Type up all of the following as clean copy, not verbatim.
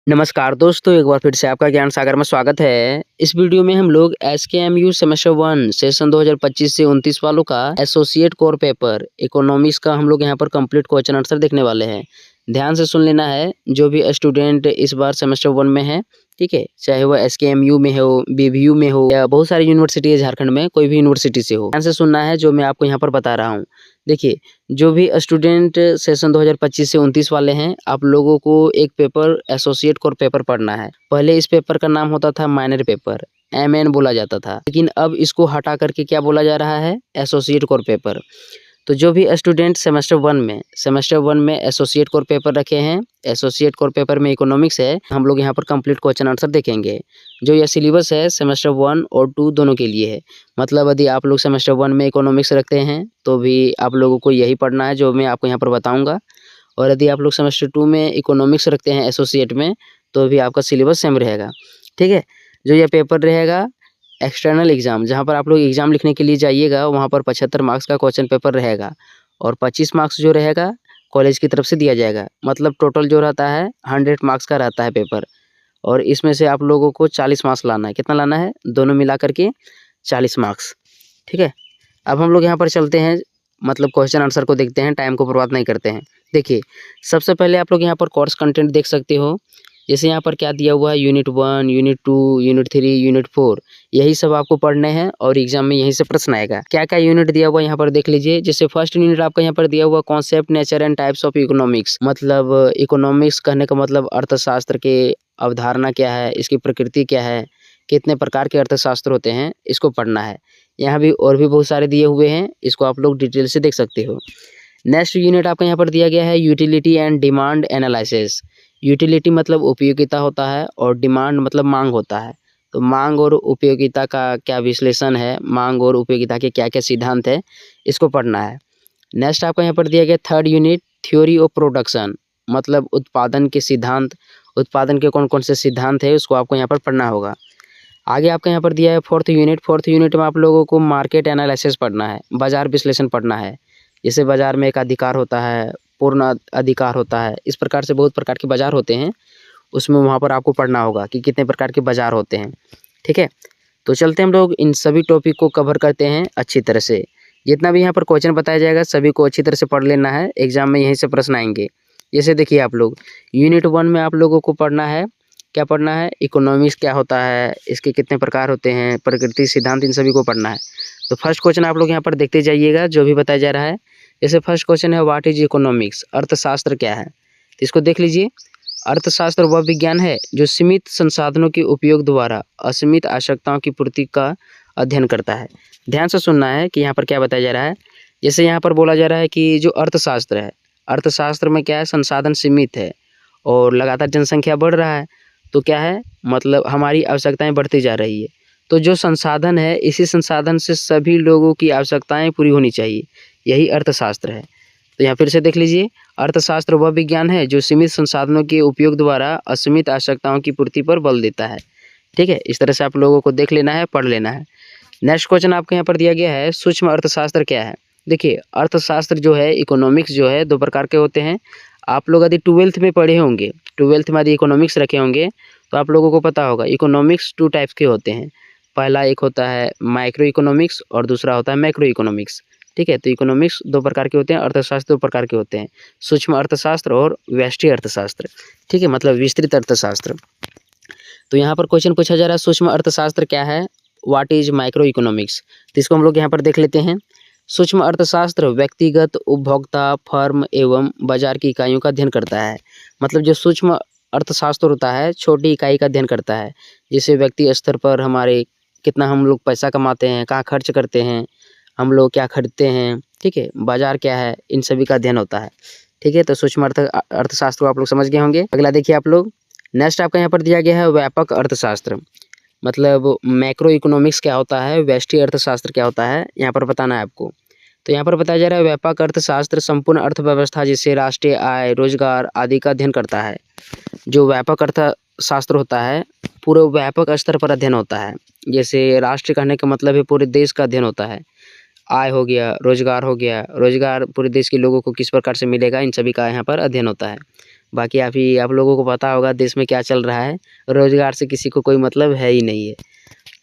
नमस्कार दोस्तों, एक बार फिर से आपका ज्ञान सागर में स्वागत है। इस वीडियो में हम लोग एसकेएमयू सेमेस्टर 1 सेशन 2025 से 29 वालों का एसोसिएट कोर पेपर इकोनॉमिक्स का हम लोग यहाँ पर कंप्लीट क्वेश्चन आंसर देखने वाले हैं। ध्यान से सुन लेना है, जो भी स्टूडेंट इस बार सेमेस्टर 1 में है, ठीक है, चाहे वह एसकेएमयू में हो, बीबीयू में हो या बहुत सारी यूनिवर्सिटी है झारखंड में, कोई भी यूनिवर्सिटी से हो, ध्यान से सुनना है जो मैं आपको यहाँ पर बता रहा हूँ। देखिए, जो भी स्टूडेंट सेशन 2025 से 29 वाले हैं, आप लोगों को एक पेपर एसोसिएट कोर पेपर पढ़ना है। पहले इस पेपर का नाम होता था माइनर पेपर, एमएन बोला जाता था, लेकिन अब इसको हटा करके क्या बोला जा रहा है, एसोसिएट कोर पेपर। तो जो भी स्टूडेंट सेमेस्टर 1 में एसोसिएट कोर पेपर रखे हैं, एसोसिएट कोर पेपर में इकोनॉमिक्स है, हम लोग यहाँ पर कंप्लीट क्वेश्चन आंसर देखेंगे। जो यह सिलेबस है सेमेस्टर 1 और 2 दोनों के लिए है। मतलब यदि आप लोग सेमेस्टर 1 में इकोनॉमिक्स रखते हैं तो भी आप लोगों को यही पढ़ना है जो मैं आपको यहाँ पर बताऊँगा, और यदि आप लोग सेमेस्टर 2 में इकोनॉमिक्स रखते हैं एसोसिएट में तो भी आपका सिलेबस सेम रहेगा, ठीक है। जो यह पेपर रहेगा एक्सटर्नल एग्ज़ाम, जहाँ पर आप लोग एग्ज़ाम लिखने के लिए जाइएगा, वहाँ पर 75 मार्क्स का क्वेश्चन पेपर रहेगा और 25 मार्क्स जो रहेगा कॉलेज की तरफ से दिया जाएगा। मतलब टोटल जो रहता है 100 मार्क्स का रहता है पेपर, और इसमें से आप लोगों को 40 मार्क्स लाना है। कितना लाना है? दोनों मिला करके 40 मार्क्स, ठीक है। अब हम लोग यहाँ पर चलते हैं, मतलब क्वेश्चन आंसर को देखते हैं, टाइम को बर्बाद नहीं करते हैं। देखिए, सबसे पहले आप लोग यहाँ पर कोर्स कंटेंट देख सकते हो। जैसे यहाँ पर क्या दिया हुआ है, यूनिट 1, यूनिट 2, यूनिट 3, यूनिट 4, यही सब आपको पढ़ने हैं और एग्जाम में यहीं से प्रश्न आएगा। क्या क्या यूनिट दिया हुआ है यहाँ पर देख लीजिए। जैसे फर्स्ट यूनिट आपका यहाँ पर दिया हुआ concept, nature and types of economics. मतलब इकोनॉमिक्स कहने का मतलब अर्थशास्त्र के अवधारणा क्या है, इसकी प्रकृति क्या है, कितने प्रकार के अर्थशास्त्र होते हैं, इसको पढ़ना है। यहाँ भी और भी बहुत सारे दिए हुए हैं, इसको आप लोग डिटेल से देख सकते हो। नेक्स्ट यूनिट आपका यहाँ पर दिया गया है utility and demand analysis. Utility मतलब उपयोगिता होता है और डिमांड मतलब मांग होता है। तो मांग और उपयोगिता का क्या विश्लेषण है, मांग और उपयोगिता के क्या क्या सिद्धांत है, इसको पढ़ना है। नेक्स्ट आपका यहाँ पर दिया गया third unit theory of production, मतलब उत्पादन के सिद्धांत, उत्पादन के कौन कौन से सिद्धांत है उसको आपको यहाँ पर पढ़ना होगा। आगे आपका यहाँ पर दिया है फोर्थ यूनिट में आप लोगों को मार्केट एनालिसिस पढ़ना है, बाजार विश्लेषण पढ़ना है। जैसे बाजार में एक अधिकार होता है, पूर्ण अधिकार होता है, इस प्रकार से बहुत प्रकार के बाजार होते हैं, उसमें वहाँ पर आपको पढ़ना होगा कि कितने प्रकार के बाजार होते हैं, ठीक है। तो चलते हम लोग इन सभी टॉपिक को कवर करते हैं अच्छी तरह से। जितना भी यहाँ पर क्वेश्चन बताया जाएगा सभी को अच्छी तरह से पढ़ लेना है, एग्जाम में यहीं से प्रश्न आएंगे। जैसे देखिए आप लोग यूनिट 1 में आप लोगों को पढ़ना है, क्या पढ़ना है, इकोनॉमिक्स क्या होता है, इसके कितने प्रकार होते हैं, प्रकृति सिद्धांत, इन सभी को पढ़ना है। तो फर्स्ट क्वेश्चन आप लोग यहाँ पर देखते जाइएगा जो भी बताया जा रहा है। जैसे फर्स्ट क्वेश्चन है व्हाट इज इकोनॉमिक्स, अर्थशास्त्र क्या है। तो इसको देख लीजिए। अर्थशास्त्र वह विज्ञान है जो सीमित संसाधनों के उपयोग द्वारा असीमित आवश्यकताओं की पूर्ति का अध्ययन करता है। ध्यान से सुनना है कि यहाँ पर क्या बताया जा रहा है। जैसे यहाँ पर बोला जा रहा है कि जो अर्थशास्त्र है, अर्थशास्त्र में क्या है, संसाधन सीमित है और लगातार जनसंख्या बढ़ रहा है, तो क्या है, मतलब हमारी आवश्यकताएं बढ़ती जा रही है। तो जो संसाधन है, इसी संसाधन से सभी लोगों की आवश्यकताएं पूरी होनी चाहिए, यही अर्थशास्त्र है। तो यहाँ फिर से देख लीजिए, अर्थशास्त्र वह विज्ञान है जो सीमित संसाधनों के उपयोग द्वारा असीमित आवश्यकताओं की पूर्ति पर बल देता है, ठीक है। इस तरह से आप लोगों को देख लेना है, पढ़ लेना है। नेक्स्ट क्वेश्चन आपके यहाँ पर दिया गया है सूक्ष्म अर्थशास्त्र क्या है। देखिए, अर्थशास्त्र जो है, इकोनॉमिक्स जो है, दो प्रकार के होते हैं। आप लोग यदि 12th में पढ़े होंगे, 12th में यदि इकोनॉमिक्स रखे होंगे तो आप लोगों को पता होगा इकोनॉमिक्स 2 टाइप्स के होते हैं। पहला एक होता है माइक्रो इकोनॉमिक्स और दूसरा होता है मैक्रो इकोनॉमिक्स, ठीक है। तो इकोनॉमिक्स 2 प्रकार के होते हैं, अर्थशास्त्र 2 प्रकार के होते हैं, सूक्ष्म अर्थशास्त्र और व्यष्टि अर्थशास्त्र, ठीक है, मतलब विस्तृत अर्थशास्त्र। तो यहाँ पर क्वेश्चन पूछा जा रहा है सूक्ष्म अर्थशास्त्र क्या है, व्हाट इज माइक्रो इकोनॉमिक्स। तो इसको हम लोग यहाँ पर देख लेते हैं। सूक्ष्म अर्थशास्त्र व्यक्तिगत, उपभोक्ता, फर्म एवं बाजार की इकाइयों का अध्ययन करता है। मतलब जो सूक्ष्म अर्थशास्त्र होता है, छोटी इकाई का अध्ययन करता है, जिसे व्यक्ति स्तर पर हमारे कितना हम लोग पैसा कमाते हैं, कहाँ खर्च करते हैं, हम लोग क्या खरीदते हैं, ठीक है, बाजार क्या है, इन सभी का अध्ययन होता है, ठीक है। तो सूक्ष्म अर्थशास्त्र को आप लोग समझ गए होंगे। अगला देखिए आप लोग, नेक्स्ट आपका यहाँ पर दिया गया है व्यापक अर्थशास्त्र। मतलब मैक्रो इकोनॉमिक्स क्या होता है, व्यष्टि अर्थशास्त्र क्या होता है, यहाँ पर बताना है आपको। तो यहाँ पर बताया जा रहा है व्यापक अर्थशास्त्र संपूर्ण अर्थव्यवस्था जैसे राष्ट्रीय आय, रोजगार आदि का अध्ययन करता है। जो व्यापक अर्थशास्त्र होता है पूरे व्यापक स्तर पर अध्ययन होता है। जैसे राष्ट्र कहने का मतलब है पूरे देश का अध्ययन होता है। आय हो गया, रोजगार हो गया, रोजगार पूरे देश के लोगों को किस प्रकार से मिलेगा, इन सभी का यहाँ पर अध्ययन होता है। बाकी आप लोगों को पता होगा देश में क्या चल रहा है, रोजगार से किसी को कोई मतलब है ही नहीं है।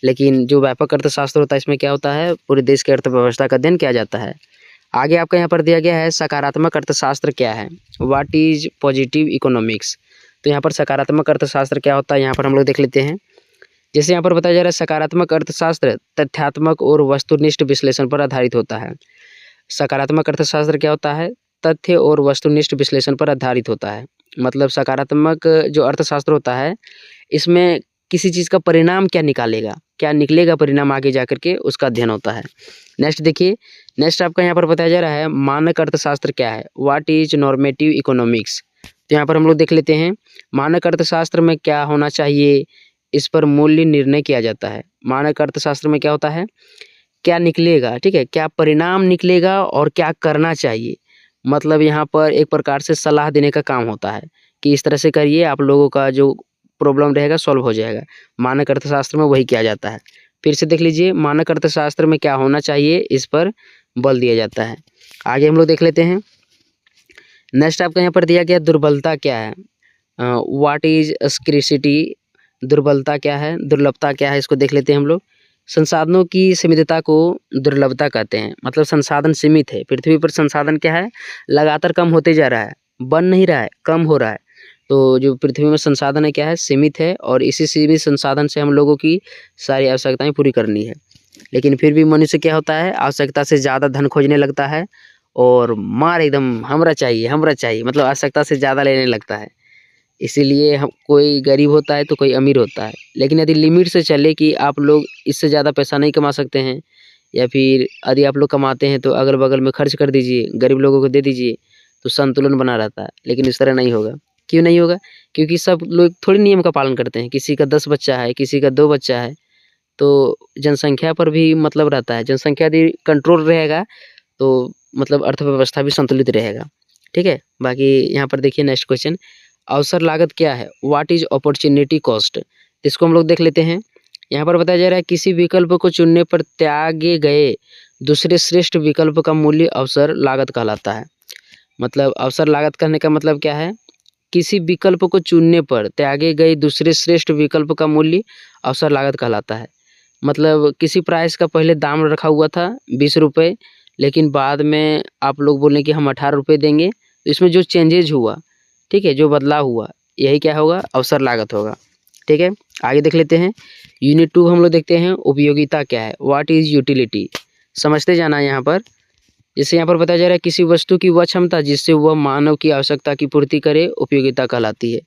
लेकिन जो व्यापक अर्थशास्त्र होता है इसमें क्या होता है, पूरे देश की अर्थव्यवस्था का अध्ययन किया जाता है। आगे आपका यहाँ पर दिया गया है सकारात्मक अर्थशास्त्र क्या है, व्हाट इज पॉजिटिव इकोनॉमिक्स। तो यहाँ पर सकारात्मक अर्थशास्त्र क्या होता है यहाँ पर हम लोग देख लेते हैं। जैसे यहाँ पर बताया जा रहा है सकारात्मक अर्थशास्त्र तथ्यात्मक और वस्तुनिष्ठ विश्लेषण पर आधारित होता है। सकारात्मक अर्थशास्त्र क्या होता है, तथ्य और वस्तुनिष्ठ विश्लेषण पर आधारित होता है। मतलब सकारात्मक जो अर्थशास्त्र होता है इसमें किसी चीज़ का परिणाम क्या निकालेगा, क्या निकलेगा परिणाम आगे जाकर के, उसका अध्ययन होता है। नेक्स्ट देखिए, नेक्स्ट आपका यहाँ पर बताया जा रहा है मानक अर्थशास्त्र क्या है, व्हाट इज नॉर्मेटिव इकोनॉमिक्स। तो यहाँ पर हम लोग देख लेते हैं मानक अर्थशास्त्र में क्या होना चाहिए, इस पर मूल्य निर्णय किया जाता है। मानक अर्थशास्त्र में क्या होता है, क्या निकलेगा, ठीक है, क्या परिणाम निकलेगा और क्या करना चाहिए। मतलब यहाँ पर एक प्रकार से सलाह देने का काम होता है कि इस तरह से करिए, आप लोगों का जो प्रॉब्लम रहेगा सॉल्व हो जाएगा। मानक अर्थशास्त्र में वही किया जाता है। फिर से देख लीजिए, मानक अर्थशास्त्र में क्या होना चाहिए इस पर बल दिया जाता है। आगे हम लोग देख लेते हैं। नेक्स्ट आपका यहाँ पर दिया गया दुर्बलता क्या है, व्हाट इज स्कैर्सिटी। दुर्बलता क्या है, दुर्लभता क्या है, इसको देख लेते हैं हम लोग। संसाधनों की सीमितता को दुर्लभता कहते हैं। मतलब संसाधन सीमित है, पृथ्वी पर संसाधन क्या है, लगातार कम होते जा रहा है, बन नहीं रहा है, कम हो रहा है। तो जो पृथ्वी में संसाधन है क्या है, सीमित है, और इसी सीमित संसाधन से हम लोगों की सारी आवश्यकताएं पूरी करनी है। लेकिन फिर भी मनुष्य क्या होता है, आवश्यकता से ज़्यादा धन खोजने लगता है और मार एकदम हमरा चाहिए, मतलब आवश्यकता से ज़्यादा लेने लगता है। इसीलिए हम, कोई गरीब होता है तो कोई अमीर होता है। लेकिन यदि लिमिट से चले कि आप लोग इससे ज़्यादा पैसा नहीं कमा सकते हैं, या फिर यदि आप लोग कमाते हैं तो अगल बगल में खर्च कर दीजिए, गरीब लोगों को दे दीजिए, तो संतुलन बना रहता है। लेकिन इस तरह नहीं होगा। क्यों नहीं होगा, क्योंकि सब लोग थोड़ी नियम का पालन करते हैं। किसी का 10 बच्चा है, किसी का 2 बच्चा है, तो जनसंख्या पर भी मतलब रहता है। जनसंख्या यदि कंट्रोल रहेगा तो मतलब अर्थव्यवस्था भी संतुलित रहेगा, ठीक है। बाकी यहाँ पर देखिए नेक्स्ट क्वेश्चन, अवसर लागत क्या है, व्हाट इज अपॉर्चुनिटी कॉस्ट। इसको हम लोग देख लेते हैं। यहाँ पर बताया जा रहा है किसी विकल्प को चुनने पर त्यागे गए दूसरे श्रेष्ठ विकल्प का मूल्य अवसर लागत कहलाता है। मतलब अवसर लागत कहने का मतलब क्या है, किसी विकल्प को चुनने पर त्यागे गए दूसरे श्रेष्ठ विकल्प का मूल्य अवसर लागत कहलाता है। मतलब किसी प्राइस का पहले दाम रखा हुआ था 20 रुपये, लेकिन बाद में आप लोग बोले कि हम 18 रुपये देंगे, तो इसमें जो चेंजेज हुआ, ठीक है, जो बदलाव हुआ, यही क्या होगा, अवसर लागत होगा, ठीक है। आगे देख लेते हैं। यूनिट 2 हम लोग देखते हैं उपयोगिता क्या है, व्हाट इज यूटिलिटी। समझते जाना है यहाँ पर। जैसे यहाँ पर बताया जा रहा है किसी वस्तु की वह क्षमता जिससे वह मानव की आवश्यकता की पूर्ति करे उपयोगिता कहलाती है।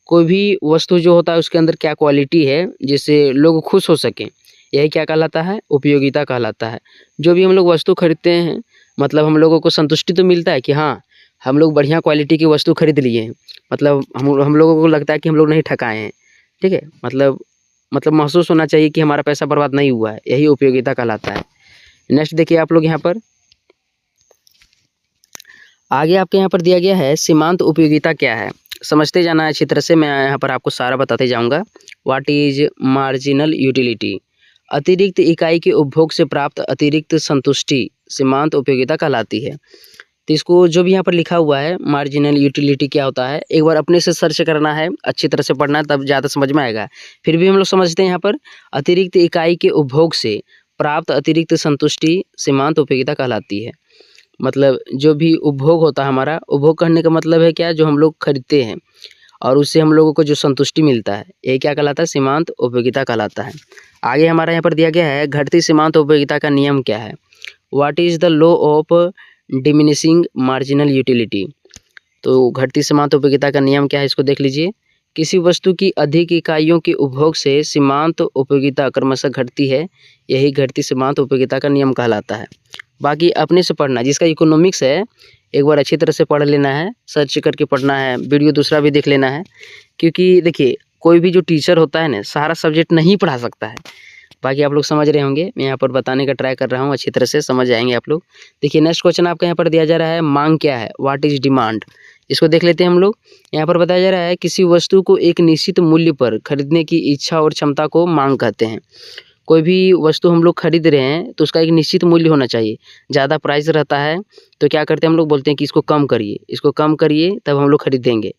कोई भी वस्तु जो होता है उसके अंदर क्या क्वालिटी है जिससे लोग खुश हो सकें, यही क्या कहलाता है, उपयोगिता कहलाता है। जो भी हम लोग वस्तु खरीदते हैं, मतलब हम लोगों को संतुष्टि तो मिलता है कि हाँ हम लोग बढ़िया क्वालिटी की वस्तु खरीद लिए हैं। मतलब हम लोगों को लगता है कि हम लोग नहीं ठकाए हैं, ठीक है। मतलब महसूस होना चाहिए कि हमारा पैसा बर्बाद नहीं हुआ है, यही उपयोगिता कहलाता है। नेक्स्ट देखिए आप लोग, यहाँ पर आगे आपके यहाँ पर दिया गया है सीमांत उपयोगिता क्या है। समझते जाना है अच्छी तरह से, मैं यहाँ पर आपको सारा बताते जाऊँगा। व्हाट इज मार्जिनल यूटिलिटी, अतिरिक्त इकाई के उपभोग से प्राप्त अतिरिक्त संतुष्टि सीमांत उपयोगिता कहलाती है। तो इसको जो भी यहाँ पर लिखा हुआ है मार्जिनल यूटिलिटी क्या होता है, एक बार अपने से सर्च करना है, अच्छी तरह से पढ़ना है, तब ज़्यादा समझ में आएगा। फिर भी हम लोग समझते हैं यहाँ पर अतिरिक्त इकाई के उपभोग से प्राप्त अतिरिक्त संतुष्टि सीमांत उपयोगिता कहलाती है। मतलब जो भी उपभोग होता है हमारा, उपभोग करने का मतलब है क्या, जो हम लोग खरीदते हैं और उससे हम लोगों को जो संतुष्टि मिलता है, ये क्या कहलाता है, सीमांत उपयोगिता कहलाता है। आगे हमारा यहाँ पर दिया गया है घटती सीमांत उपयोगिता का नियम क्या है, what is the law of diminishing marginal utility. तो घटती सीमांत उपयोगिता का नियम क्या है, इसको देख लीजिए। किसी वस्तु की अधिक इकाइयों के उपभोग से सीमांत उपयोगिता क्रमशः घटती है, यही घटती सीमांत उपयोगिता का नियम कहलाता है। बाकी अपने से पढ़ना, जिसका इकोनॉमिक्स है एक बार अच्छी तरह से पढ़ लेना है, सर्च करके पढ़ना है, वीडियो दूसरा भी देख लेना है। क्योंकि देखिए कोई भी जो टीचर होता है ना, सारा सब्जेक्ट नहीं पढ़ा सकता है। बाकी आप लोग समझ रहे होंगे, मैं यहाँ पर बताने का ट्राई कर रहा हूँ, अच्छी तरह से समझ जाएंगे आप लोग। देखिए नेक्स्ट क्वेश्चन आपका यहाँ पर दिया जा रहा है मांग क्या है, व्हाट इज डिमांड। इसको देख लेते हैं हम लोग। यहाँ पर बताया जा रहा है किसी वस्तु को एक निश्चित मूल्य पर खरीदने की इच्छा और क्षमता को मांग कहते हैं। कोई भी वस्तु हम लोग खरीद रहे हैं तो उसका एक निश्चित मूल्य होना चाहिए। ज़्यादा प्राइस रहता है तो क्या करते हैं हम लोग, बोलते हैं कि इसको कम करिए, इसको कम करिए, तब हम लोग खरीदेंगे।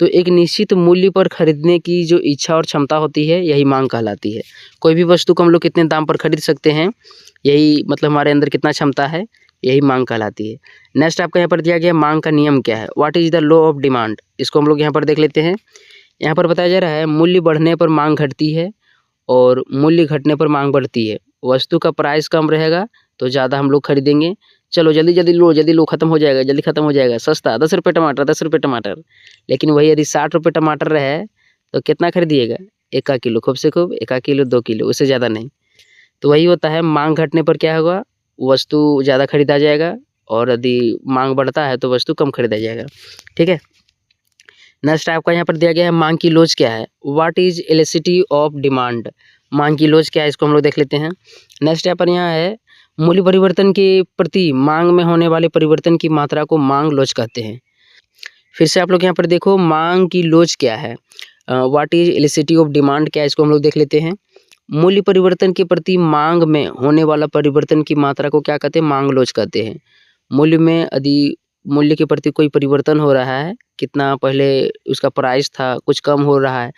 तो एक निश्चित मूल्य पर खरीदने की जो इच्छा और क्षमता होती है यही मांग कहलाती है। कोई भी वस्तु को हम लोग कितने दाम पर खरीद सकते हैं, यही मतलब हमारे अंदर कितना क्षमता है, यही मांग कहलाती है। नेक्स्ट आपका यहाँ पर दिया गया मांग का नियम क्या है, what is the law of demand. इसको हम लोग यहाँ पर देख लेते हैं। यहाँ पर बताया जा रहा है मूल्य बढ़ने पर मांग घटती है और मूल्य घटने पर मांग बढ़ती है। वस्तु का प्राइस कम रहेगा तो ज़्यादा हम लोग खरीदेंगे। चलो जल्दी जल्दी लो, ख़त्म हो जाएगा, जल्दी ख़त्म हो जाएगा, सस्ता 10 रुपये टमाटर, 10 रुपये टमाटर। लेकिन वही यदि 60 रुपये टमाटर रहे तो कितना खरीदिएगा, 1 का किलो, खूब से खूब 1 का किलो, 2 किलो, उससे ज़्यादा नहीं। तो वही होता है, मांग घटने पर क्या होगा, वस्तु ज़्यादा खरीदा जाएगा और यदि मांग बढ़ता है तो वस्तु कम खरीदा जाएगा। ठीक है। नेक्स्ट आपका यहाँ पर दिया गया है मांग की लॉज क्या है, what is elasticity of demand. मांग की लॉज क्या है, इसको हम लोग देख लेते हैं। नेक्स्ट यहाँ पर यहाँ है मूल्य परिवर्तन के प्रति मांग में होने वाले परिवर्तन की मात्रा को मांग लॉज कहते हैं। फिर से आप लोग यहाँ पर देखो मांग की लॉज क्या है, what is elasticity of demand क्या है, इसको हम लोग देख लेते हैं। मूल्य परिवर्तन के प्रति मांग में होने वाला परिवर्तन की मात्रा को क्या कहते हैं, मांग लॉज कहते हैं। मूल्य में यदि मूल्य के प्रति कोई परिवर्तन हो रहा है, कितना पहले उसका प्राइस था कुछ कम हो रहा है,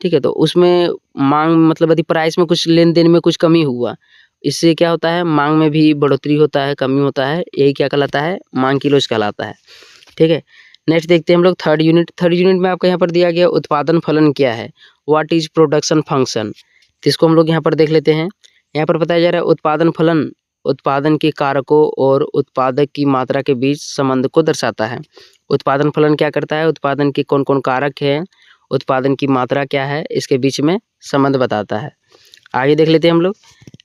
ठीक है, तो उसमें मांग मतलब यदि प्राइस में कुछ लेन देन में कुछ कमी हुआ, इससे क्या होता है, मांग में भी बढ़ोतरी होता है, कमी होता है, यही क्या कहलाता है, मांग की लॉज कहलाता है। ठीक है। नेक्स्ट देखते हैं हम लोग थर्ड यूनिट। थर्ड यूनिट में आपको यहाँ पर दिया गया उत्पादन फलन क्या है, व्हाट इज प्रोडक्शन फंक्शन। तो इसको हम लोग यहाँ पर देख लेते हैं। यहाँ पर बताया जा रहा है उत्पादन फलन उत्पादन के कारकों और उत्पादक की मात्रा के बीच संबंध को दर्शाता है। उत्पादन फलन क्या करता है, उत्पादन के कौन कौन कारक हैं, उत्पादन की मात्रा क्या है, इसके बीच में संबंध बताता है। आगे देख लेते हैं हम लोग।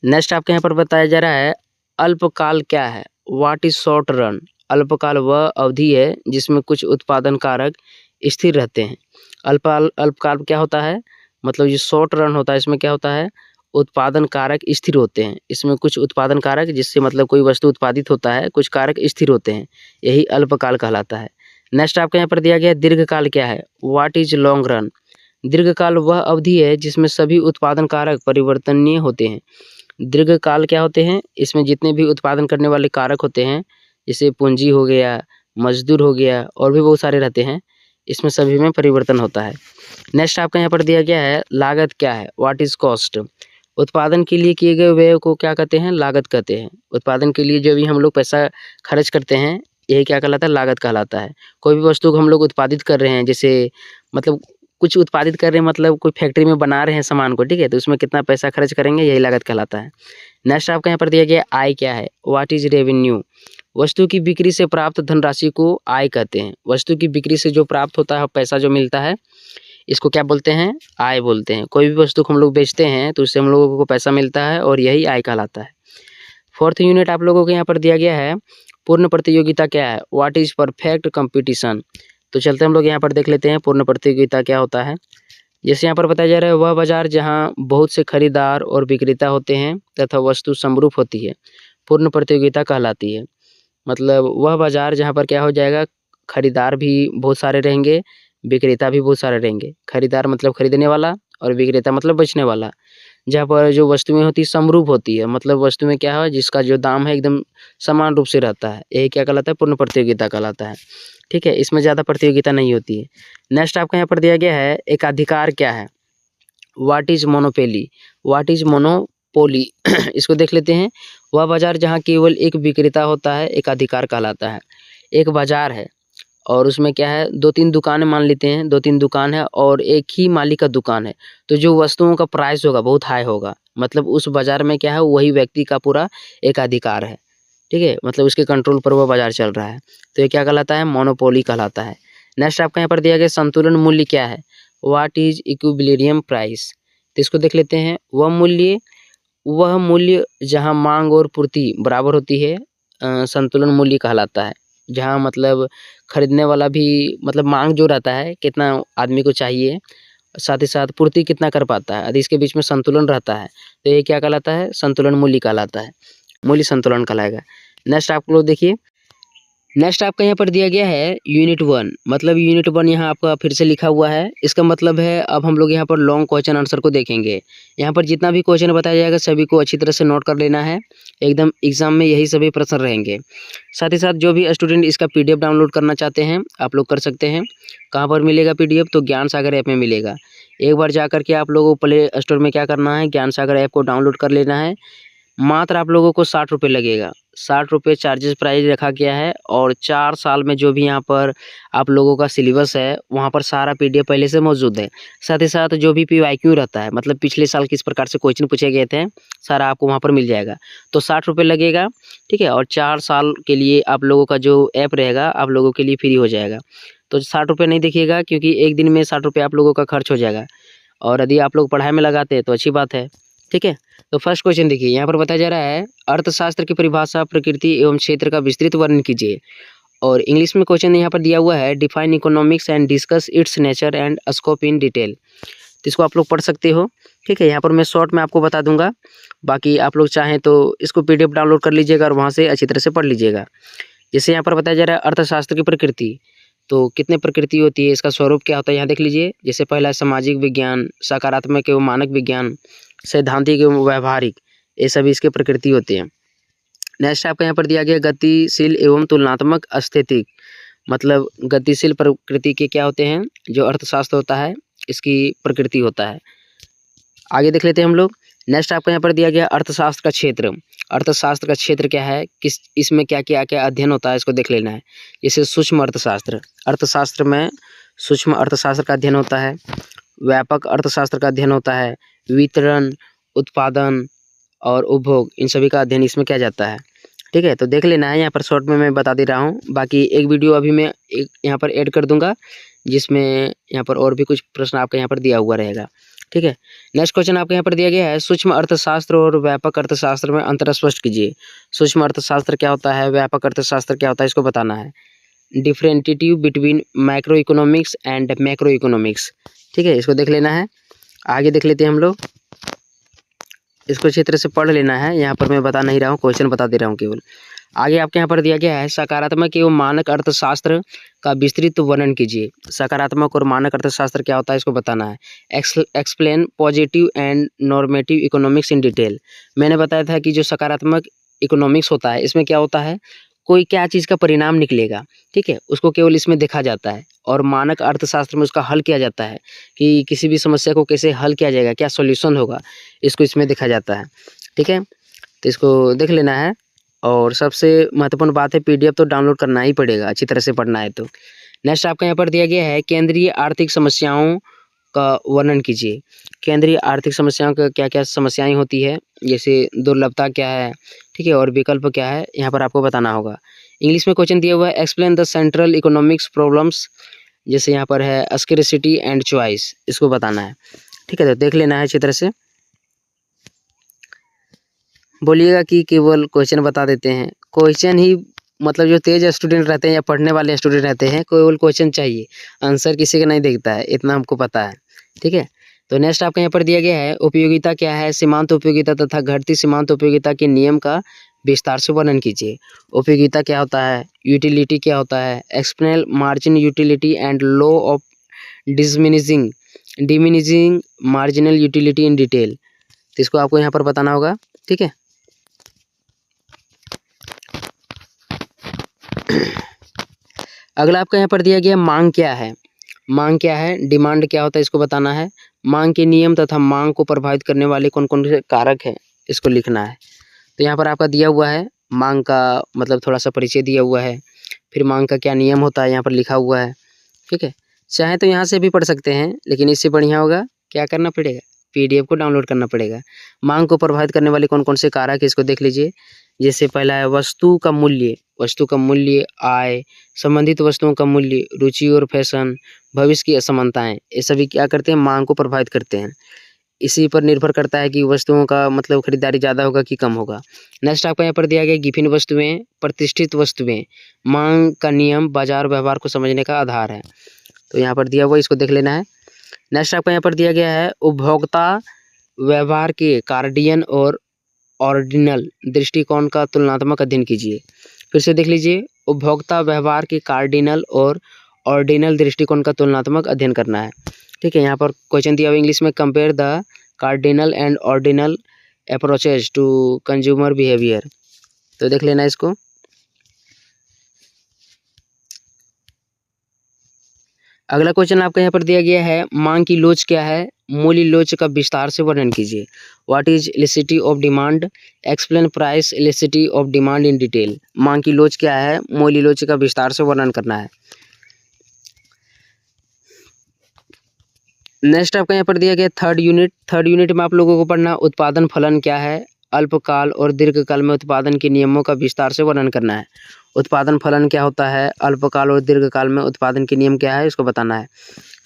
नेक्स्ट आपके यहाँ पर बताया जा रहा है अल्पकाल क्या है, व्हाट इज शॉर्ट रन। अल्पकाल वह अवधि है जिसमें कुछ उत्पादन कारक स्थिर रहते हैं। अल्पकाल क्या होता है, मतलब जो शॉर्ट रन होता है इसमें क्या होता है, उत्पादन कारक स्थिर होते हैं। इसमें कुछ उत्पादन कारक जिससे मतलब कोई वस्तु उत्पादित होता है, कुछ कारक स्थिर होते हैं, यही अल्पकाल कहलाता है। नेक्स्ट आपके यहाँ पर दिया गया दीर्घकाल क्या है, व्हाट इज लॉन्ग रन। दीर्घकाल वह अवधि है जिसमें सभी उत्पादन कारक परिवर्तनीय होते हैं। दीर्घकाल क्या होते हैं, इसमें जितने भी उत्पादन करने वाले कारक होते हैं, जैसे पूंजी हो गया, मजदूर हो गया, और भी बहुत सारे रहते हैं, इसमें सभी में परिवर्तन होता है। नेक्स्ट आपका यहाँ पर दिया गया है लागत क्या है, व्हाट इज कॉस्ट। उत्पादन के लिए किए गए व्यय को क्या कहते हैं, लागत कहते हैं। उत्पादन के लिए जो भी हम लोग पैसा खर्च करते हैं, यही क्या कहलाता है, लागत कहलाता है। कोई भी वस्तु को हम लोग उत्पादित कर रहे हैं, जैसे मतलब कुछ उत्पादित कर रहे हैं, मतलब कोई फैक्ट्री में बना रहे हैं सामान को, ठीक है, तो उसमें कितना पैसा खर्च करेंगे, यही लागत कहलाता है। नेक्स्ट आपका यहाँ पर दिया गया आय क्या है, व्हाट इज रेवेन्यू। वस्तु की बिक्री से प्राप्त धनराशि को आय कहते हैं। वस्तु की बिक्री से जो प्राप्त होता है पैसा जो मिलता है, इसको क्या बोलते हैं, आय बोलते हैं। कोई भी वस्तु को हम लोग बेचते हैं तो उससे हम लोगों को पैसा मिलता है और यही आय कहलाता है। फोर्थ यूनिट आप लोगों को यहाँ पर दिया गया है पूर्ण प्रतियोगिता क्या है, व्हाट इज परफेक्ट कंपटीशन। तो चलते हम लोग यहाँ पर देख लेते हैं पूर्ण प्रतियोगिता क्या होता है। जैसे यहाँ पर बताया जा रहा है वह बाजार जहाँ बहुत से खरीदार और विक्रेता होते हैं तथा वस्तु समरूप होती है, पूर्ण प्रतियोगिता कहलाती है। मतलब वह बाजार जहाँ पर क्या हो जाएगा, खरीदार भी बहुत सारे रहेंगे, विक्रेता भी बहुत सारे रहेंगे। खरीदार मतलब खरीदने वाला और विक्रेता मतलब बेचने वाला। जहाँ पर जो वस्तुएं होती है समरूप होती है, मतलब वस्तु में क्या है जिसका जो दाम है एकदम समान रूप से रहता है, यही क्या कहलाता है, पूर्ण प्रतियोगिता कहलाता है। ठीक है, इसमें ज़्यादा प्रतियोगिता नहीं होती है। नेक्स्ट आपका यहाँ पर दिया गया है एकाधिकार क्या है, what is monopoly. What is monopoly इसको देख लेते हैं। वह बाजार जहाँ केवल एक विक्रेता होता है एकाधिकार कहलाता है। एक बाजार है और उसमें क्या है, 2-3 दुकानें मान लेते हैं, 2-3 दुकान है और एक ही मालिक का दुकान है, तो जो वस्तुओं का प्राइस होगा बहुत हाई होगा, मतलब उस बाजार में क्या है, वही व्यक्ति का पूरा एकाधिकार है। ठीक है, मतलब उसके कंट्रोल पर वह बाजार चल रहा है, तो ये क्या कहलाता है, मोनोपोली कहलाता है। नेक्स्ट आपका यहाँ पर दिया गया संतुलन मूल्य क्या है, व्हाट इज इक्विलिब्रियम प्राइस। तो इसको देख लेते हैं। वह मूल्य जहाँ मांग और पूर्ति बराबर होती है, संतुलन मूल्य कहलाता है। जहाँ मतलब खरीदने वाला भी मतलब मांग जो रहता है कितना आदमी को चाहिए, साथ ही साथ पूर्ति कितना कर पाता है, यदि इसके बीच में संतुलन रहता है तो ये क्या कहलाता है, संतुलन मूल्य कहलाता है, मूल्य संतुलन कहलाएगा। नेक्स्ट आप लोग देखिए नेक्स्ट आपका यहाँ पर दिया गया है यूनिट 1, मतलब यूनिट 1 यहाँ आपका फिर से लिखा हुआ है। इसका मतलब है अब हम लोग यहाँ पर लॉन्ग क्वेश्चन आंसर को देखेंगे। यहाँ पर जितना भी क्वेश्चन बताया जाएगा सभी को अच्छी तरह से नोट कर लेना है, एकदम एग्जाम में यही सभी प्रश्न रहेंगे। साथ ही साथ जो भी स्टूडेंट इसका PDF डाउनलोड करना चाहते हैं आप लोग कर सकते हैं। कहाँ पर मिलेगा PDF? तो ज्ञान सागर ऐप में मिलेगा। एक बार जा कर के आप लोगों को प्ले स्टोर में क्या करना है, ज्ञान सागर ऐप को डाउनलोड कर लेना है। मात्र आप लोगों को 60 रुपये लगेगा। 60 रुपये चार्जेस प्राइस रखा गया है और 4 साल में जो भी यहाँ पर आप लोगों का सिलेबस है वहाँ पर सारा PDF पहले से मौजूद है। साथ ही साथ जो भी PYQ रहता है, मतलब पिछले साल किस प्रकार से क्वेश्चन पूछे गए थे, सारा आपको वहाँ पर मिल जाएगा। तो 60 रुपये लगेगा, ठीक है। और 4 साल के लिए आप लोगों का जो ऐप रहेगा आप लोगों के लिए फ्री हो जाएगा। तो 60 रुपये नहीं देखिएगा, क्योंकि एक दिन में 60 रुपये आप लोगों का खर्च हो जाएगा। और यदि आप लोग पढ़ाई में लगाते हैं तो अच्छी बात है, ठीक है। तो फर्स्ट क्वेश्चन देखिए, यहाँ पर बताया जा रहा है अर्थशास्त्र की परिभाषा, प्रकृति एवं क्षेत्र का विस्तृत वर्णन कीजिए। और इंग्लिश में क्वेश्चन यहाँ पर दिया हुआ है define economics and discuss it's nature and scope in detail. तो इसको आप लोग पढ़ सकते हो, ठीक है। यहाँ पर मैं शॉर्ट में आपको बता दूंगा, बाकी आप लोग चाहें तो इसको PDF डाउनलोड कर लीजिएगा और वहाँ से अच्छी तरह से पढ़ लीजिएगा। जैसे यहाँ पर बताया जा रहा है अर्थशास्त्र की प्रकृति, तो कितने प्रकृति होती है, इसका स्वरूप क्या होता है यहाँ देख लीजिए। जैसे पहला है सामाजिक विज्ञान, सकारात्मक एवं मानक विज्ञान, सैद्धांतिक एवं व्यवहारिक, ये सभी इसके प्रकृति होती हैं। नेक्स्ट आपका यहाँ पर दिया गया गतिशील एवं तुलनात्मक अस्थैतिक, मतलब गतिशील प्रकृति के क्या होते हैं, जो अर्थशास्त्र होता है इसकी प्रकृति होता है। आगे देख लेते हैं हम लोग। नेक्स्ट आपका यहाँ पर दिया गया अर्थशास्त्र का क्षेत्र। अर्थशास्त्र का क्षेत्र क्या है, किस इसमें क्या क्या क्या अध्ययन होता है इसको देख लेना है। जैसे सूक्ष्म अर्थशास्त्र, अर्थशास्त्र में सूक्ष्म अर्थशास्त्र का अध्ययन होता है। व्यापक अर्थशास्त्र का अध्ययन होता है। वितरण, उत्पादन और उपभोग, इन सभी का अध्ययन इसमें किया जाता है, ठीक है। तो देख लेना है, यहाँ पर शॉर्ट में मैं बता दे रहा हूँ। बाकी एक वीडियो अभी मैं एक यहाँ पर ऐड कर दूंगा जिसमें यहाँ पर और भी कुछ प्रश्न आपका यहाँ पर दिया हुआ रहेगा, ठीक है। नेक्स्ट क्वेश्चन आपके यहाँ पर दिया गया है सूक्ष्म अर्थशास्त्र और व्यापक अर्थशास्त्र में अंतर स्पष्ट कीजिए। सूक्ष्म अर्थशास्त्र क्या होता है, व्यापक अर्थशास्त्र क्या होता है, इसको बताना है। Differentiate between microeconomics and macroeconomics, ठीक है, इसको देख लेना है। आगे देख लेते हैं हम लोग, इसको अच्छी तरह से पढ़ लेना है। यहाँ पर मैं बता नहीं रहा हूँ, क्वेश्चन बता दे रहा हूँ केवल। आगे आपके यहाँ पर दिया गया है सकारात्मक एवं मानक अर्थशास्त्र का विस्तृत वर्णन कीजिए। सकारात्मक और मानक अर्थशास्त्र क्या होता है इसको बताना है। Explain positive and normative economics in detail. मैंने बताया था कि जो सकारात्मक इकोनॉमिक्स होता है इसमें क्या होता है, कोई क्या चीज़ का परिणाम निकलेगा, ठीक है, उसको केवल इसमें देखा जाता है। और मानक अर्थशास्त्र में उसका हल किया जाता है कि किसी भी समस्या को कैसे हल किया जाएगा, क्या सॉल्यूशन होगा, इसको इसमें देखा जाता है, ठीक है। तो इसको देख लेना है। और सबसे महत्वपूर्ण बात है PDF तो डाउनलोड करना ही पड़ेगा, अच्छी तरह से पढ़ना है तो। नेक्स्ट आपका यहाँ पर दिया गया है केंद्रीय आर्थिक समस्याओं का वर्णन कीजिए। केंद्रीय आर्थिक समस्याओं का क्या क्या समस्याएं होती है, जैसे दुर्लभता क्या है, ठीक है, और विकल्प क्या है, यहाँ पर आपको बताना होगा। इंग्लिश में क्वेश्चन दिया हुआ है explain the central economics problems, जैसे यहाँ पर है स्कैरसिटी एंड चॉइस, इसको बताना है, ठीक है। तो देख लेना है अच्छी तरह से। बोलिएगा कि केवल क्वेश्चन बता देते हैं, क्वेश्चन ही, मतलब जो तेज स्टूडेंट रहते हैं या पढ़ने वाले स्टूडेंट रहते हैं केवल क्वेश्चन चाहिए, आंसर किसी का नहीं देखता है, इतना हमको पता है, ठीक है। तो नेक्स्ट आपका यहाँ पर दिया गया है उपयोगिता क्या है, सीमांत उपयोगिता तथा घटती सीमांत उपयोगिता के नियम का विस्तार से वर्णन कीजिए। उपयोगिता क्या होता है, यूटिलिटी क्या होता है, explain margin utility and law of diminishing marginal utility in detail. तो इसको आपको यहाँ पर बताना होगा, ठीक है। अगला आपका यहाँ पर दिया गया मांग क्या है। मांग क्या है, डिमांड क्या होता है, इसको बताना है। मांग के नियम तथा मांग को प्रभावित करने वाले कौन कौन से कारक हैं, इसको लिखना है। तो यहाँ पर आपका दिया हुआ है मांग का मतलब थोड़ा सा परिचय दिया हुआ है, फिर मांग का क्या नियम होता है यहाँ पर लिखा हुआ है, ठीक है। चाहे तो यहाँ से भी पढ़ सकते हैं, लेकिन इससे बढ़िया होगा क्या करना पड़ेगा, PDF को डाउनलोड करना पड़ेगा। मांग को प्रभावित करने वाले कौन कौन से कारक है, इसको देख लीजिए। जैसे पहला है वस्तु का मूल्य, आय, संबंधित वस्तुओं का मूल्य, रुचि और फैशन, भविष्य की असमानताएं, ये सभी क्या करते हैं, मांग को प्रभावित करते हैं। इसी पर निर्भर करता है कि वस्तुओं का मतलब खरीदारी ज़्यादा होगा कि कम होगा। नेक्स्ट आपको यहाँ पर दिया गया गिफिन वस्तुएं, प्रतिष्ठित वस्तुएं, मांग का नियम बाजार व्यवहार को समझने का आधार है। तो यहाँ पर दिया हुआ, इसको देख लेना है। नेक्स्ट आपको यहाँ पर दिया गया है उपभोक्ता व्यवहार के कार्डियन और ऑर्डिनल दृष्टिकोण का तुलनात्मक अध्ययन कीजिए। फिर से देख लीजिए, उपभोक्ता व्यवहार के कार्डिनल और ऑर्डिनल दृष्टिकोण का तुलनात्मक अध्ययन करना है। ठीक है, यहाँ पर क्वेश्चन दिया हुआ इंग्लिश में, compare the cardinal and ordinal approaches to consumer behaviour. तो देख लेना इसको। अगला क्वेश्चन आपका यहाँ पर दिया गया है, मांग की लोच क्या है, मूल्य लोच का विस्तार से वर्णन कीजिए। What is elasticity of demand, explain price elasticity of demand in detail. मांग की लोच क्या है, मूल्य लोच का विस्तार से वर्णन करना है। नेक्स्ट आपका यहाँ पर दिया गया थर्ड यूनिट में आप लोगों को पढ़ना उत्पादन फलन क्या है, अल्पकाल और दीर्घकाल में उत्पादन के नियमों का विस्तार से वर्णन करना है। उत्पादन फलन क्या होता है, अल्पकाल और दीर्घकाल में उत्पादन के नियम क्या है, इसको बताना है।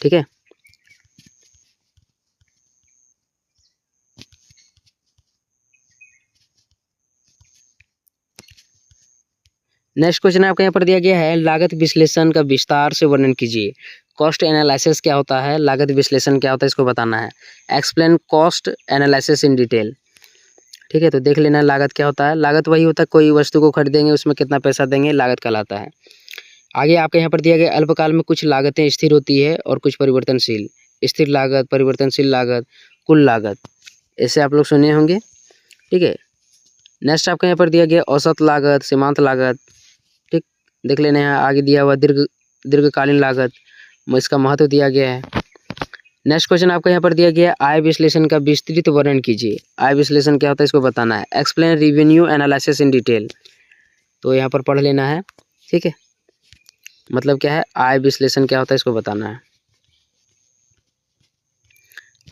ठीक है, नेक्स्ट क्वेश्चन आपका यहाँ पर दिया गया है, लागत विश्लेषण का विस्तार से वर्णन कीजिए। कॉस्ट एनालिसिस क्या होता है, लागत विश्लेषण क्या होता है, इसको बताना है। Explain cost analysis in detail. ठीक है, तो देख लेना लागत क्या होता है। लागत वही होता है, कोई वस्तु को खरीदेंगे उसमें कितना पैसा देंगे, लागत कहलाता है। आगे आपके यहाँ पर दिया गया, अल्पकाल में कुछ लागतें स्थिर होती है और कुछ परिवर्तनशील। स्थिर लागत, परिवर्तनशील लागत, कुल लागत, ऐसे आप लोग सुने होंगे। ठीक है, नेक्स्ट आपके यहाँ पर दिया गया औसत लागत, सीमांत लागत। ठीक, देख लेना है। आगे दिया हुआ दीर्घकालीन लागत, इसका महत्व दिया गया है। नेक्स्ट क्वेश्चन आपका यहाँ पर दिया गया, आय विश्लेषण का विस्तृत वर्णन कीजिए। आय विश्लेषण क्या होता है, इसको बताना है। Explain revenue analysis in detail. तो यहाँ पर पढ़ लेना है। ठीक है, मतलब क्या है, आय विश्लेषण क्या होता है, इसको बताना है।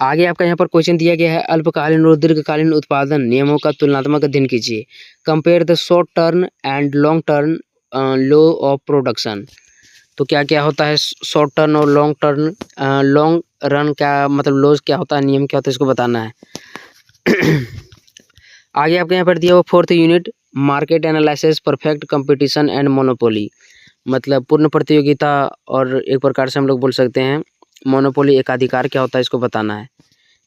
आगे आपका यहाँ पर क्वेश्चन दिया गया है, अल्पकालीन और दीर्घकालीन उत्पादन नियमों का तुलनात्मक अध्ययन कीजिए। Compare the short term and long term low of production. तो क्या क्या होता है शॉर्ट टर्म और लॉन्ग टर्म, लॉन्ग रन क्या मतलब लॉज क्या होता है, नियम क्या होता है, इसको बताना है। आगे आपके यहाँ पर दिया हुआ fourth unit, market analysis, perfect competition and monopoly. मतलब पूर्ण प्रतियोगिता और एक प्रकार से हम लोग बोल सकते हैं मोनोपोली, एकाधिकार क्या होता है, इसको बताना है।